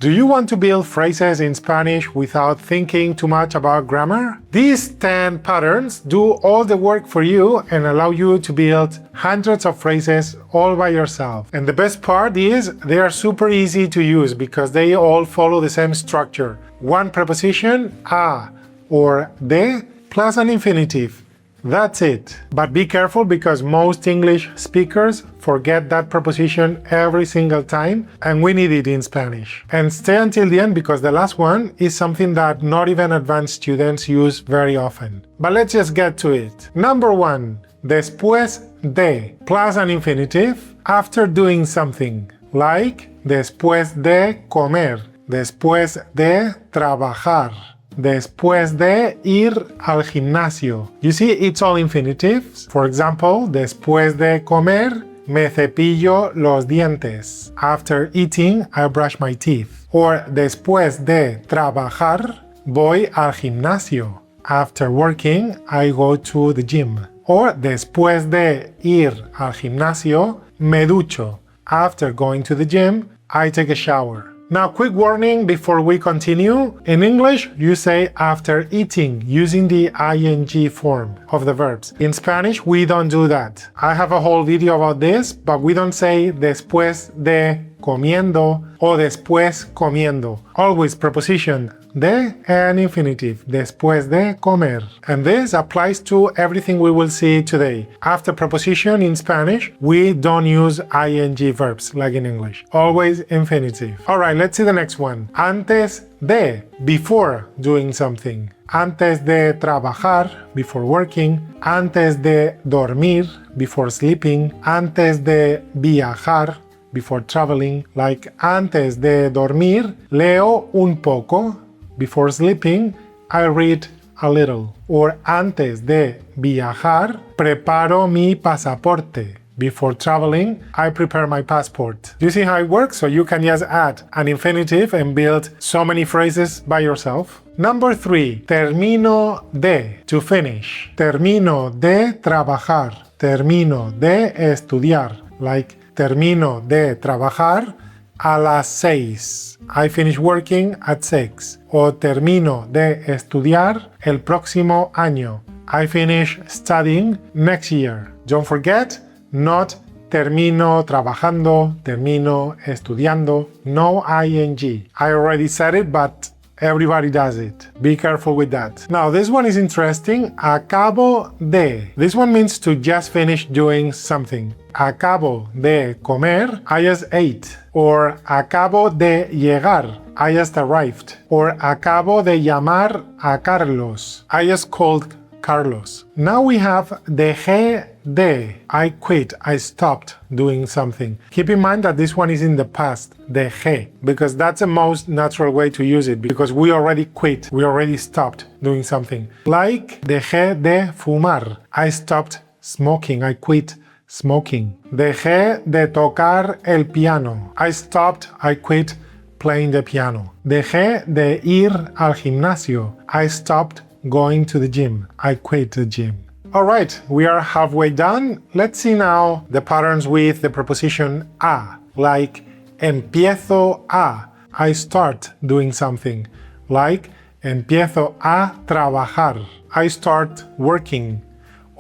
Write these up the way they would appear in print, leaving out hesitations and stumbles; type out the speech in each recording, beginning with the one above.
Do you want to build phrases in Spanish without thinking too much about grammar? These 10 patterns do all the work for you and allow you to build hundreds of phrases all by yourself. And the best part is they are super easy to use because they all follow the same structure. One preposition, a or de, plus an infinitive. That's it. But be careful because most English speakers forget that preposition every single time, and we need it in Spanish. And stay until the end because the last one is something that not even advanced students use very often. But let's just get to it. Number 1. Después de, plus an infinitive after doing something, like después de comer, después de trabajar, después de ir al gimnasio. You see, it's all infinitives. For example, después de comer, me cepillo los dientes. After eating, I brush my teeth. Or después de trabajar, voy al gimnasio. After working, I go to the gym. Or después de ir al gimnasio, me ducho. After going to the gym, I take a shower. Now, quick warning before we continue. In English, you say after eating using the ing form of the verbs. In Spanish, we don't do that. I have a whole video about this, but we don't say después de comiendo o después comiendo. Always preposition de and infinitive, después de comer. And this applies to everything we will see today. After preposition in Spanish, we don't use ing verbs like in English. Always infinitive. Alright, let's see the next one. Antes de, before doing something. Antes de trabajar, before working. Antes de dormir, before sleeping. Antes de viajar, before traveling. Like antes de dormir, leo un poco. Before sleeping, I read a little. Or antes de viajar, preparo mi pasaporte. Before traveling, I prepare my passport. Do you see how it works? So you can just add an infinitive and build so many phrases by yourself. Number 3, termino de, to finish. Termino de trabajar. Termino de estudiar. Like termino de trabajar a las 6. I finish working at 6. O termino de estudiar el próximo año. I finish studying next year. Don't forget, not termino trabajando, termino estudiando, no ing. I already said it, but everybody does it. Be careful with that. Now, this one is interesting. Acabo de. This one means to just finish doing something. Acabo de comer, I just ate. Or acabo de llegar, I just arrived. Or acabo de llamar a Carlos, I just called Carlos. Now we have dejé de, I quit, I stopped doing something. Keep in mind that this one is in the past, dejé, because that's the most natural way to use it, because we already quit, we already stopped doing something. Like dejé de fumar, I stopped smoking, I quit smoking. Dejé de tocar el piano, I stopped, I quit playing the piano. Dejé de ir al gimnasio, I stopped going to the gym, I quit the gym. Alright, we are halfway done. Let's see now the patterns with the preposition a, like empiezo a, I start doing something. Like empiezo a trabajar, I start working.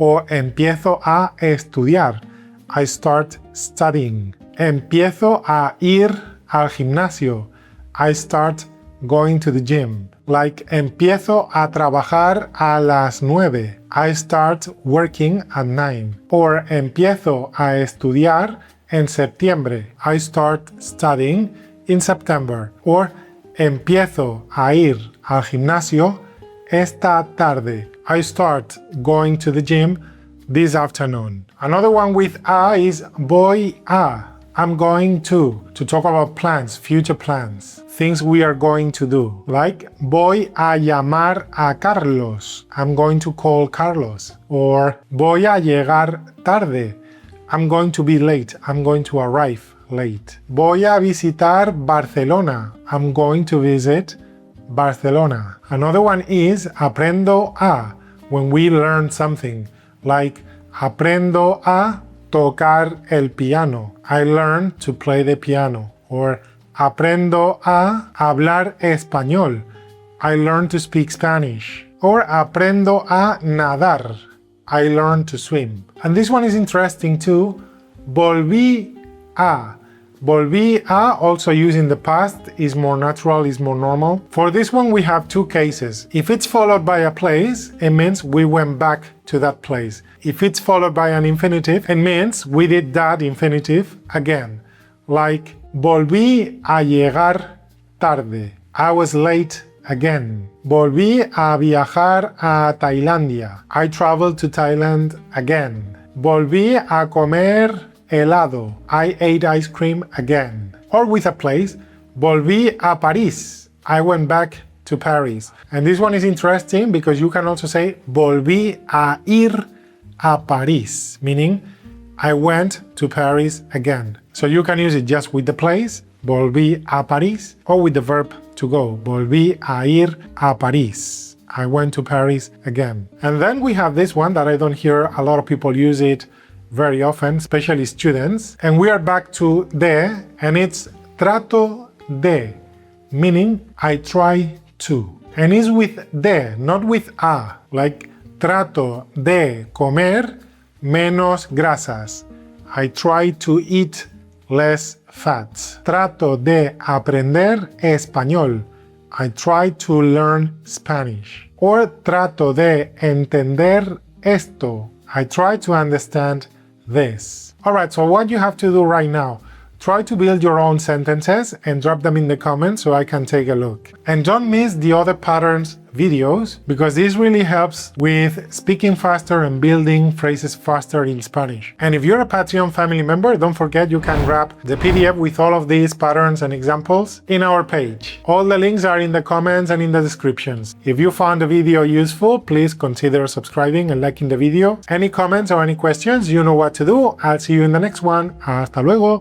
O empiezo a estudiar, I start studying. Empiezo a ir al gimnasio, I start going to the gym. Like empiezo a trabajar a las 9, I start working at 9. Or empiezo a estudiar en septiembre, I start studying in September. Or empiezo a ir al gimnasio esta tarde, I start going to the gym this afternoon. Another one with a is voy a, I'm going to talk about plans, future plans, things we are going to do. Like voy a llamar a Carlos, I'm going to call Carlos. Or voy a llegar tarde, I'm going to be late, I'm going to arrive late. Voy a visitar Barcelona, I'm going to visit Barcelona. Another one is aprendo a, when we learn something. Like aprendo a tocar el piano, I learn to play the piano. Or aprendo a hablar español. I learn to speak Spanish. Or aprendo a nadar. I learn to swim. And this one is interesting too. Volví a. Volví a, also used in the past, is more natural, is more normal. For this one we have two cases. If it's followed by a place, it means we went back to that place. If it's followed by an infinitive, it means we did that infinitive again. Like, volví a llegar tarde. I was late again. Volví a viajar a Tailandia. I traveled to Thailand again. Volví a comer helado. I ate ice cream again. Or with a place, volví a París. I went back to Paris. And this one is interesting because you can also say volví a ir a París, meaning I went to Paris again. So you can use it just with the place, volví a París, or with the verb to go, volví a ir a París. I went to Paris again. And then we have this one that I don't hear a lot of people use it very often, especially students. And we are back to de, and it's trato de, meaning I try to. And it's with de, not with a, like trato de comer menos grasas. I try to eat less fats. Trato de aprender español. I try to learn Spanish. Or trato de entender esto. I try to understand this. Alright, so what you have to do right now, try to build your own sentences and drop them in the comments so I can take a look. And don't miss the other patterns videos, because this really helps with speaking faster and building phrases faster in Spanish. And if you're a Patreon family member, don't forget you can grab the PDF with all of these patterns and examples in our page. All the links are in the comments and in the descriptions. If you found the video useful, please consider subscribing and liking the video. Any comments or any questions, you know what to do. I'll see you in the next one. Hasta luego!